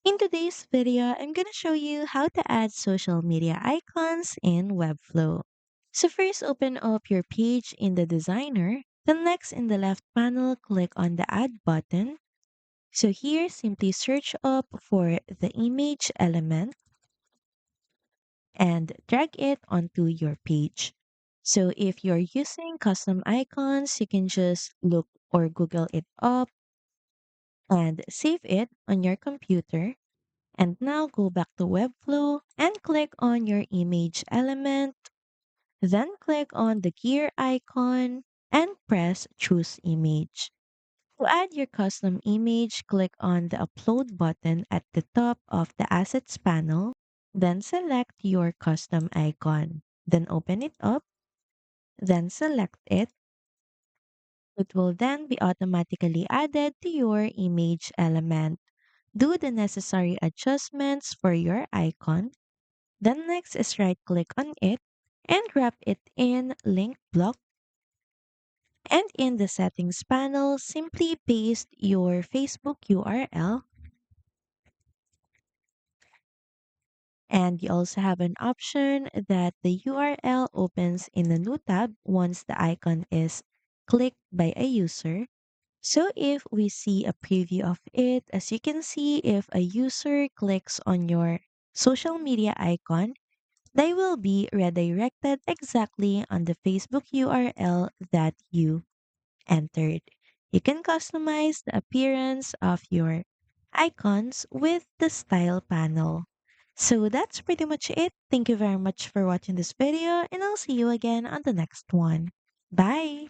In today's video, I'm going to show you how to add social media icons in Webflow. So first open up your page in the designer. Then next in the left panel, click on the add button. So here, simply search up for the image element and drag it onto your page. So if you're using custom icons, you can just look or Google it up and save it on your computer. And now go back to Webflow and click on your image element. Then click on the gear icon and press choose image. To add your custom image, click on the upload button at the top of the assets panel. Then select your custom icon. Then open it up. Then select it. It will then be automatically added to your image element. Do the necessary adjustments for your icon. Then next is right click on it and wrap it in link block. And in the settings panel, simply paste your Facebook URL. And you also have an option that the URL opens in a new tab once the icon is clicked by a user. So if we see a preview of it, as you can see, if a user clicks on your social media icon, they will be redirected exactly on the Facebook URL that you entered. You can customize the appearance of your icons with the style panel. So that's pretty much it. Thank you very much for watching this video, and I'll see you again on the next one. Bye!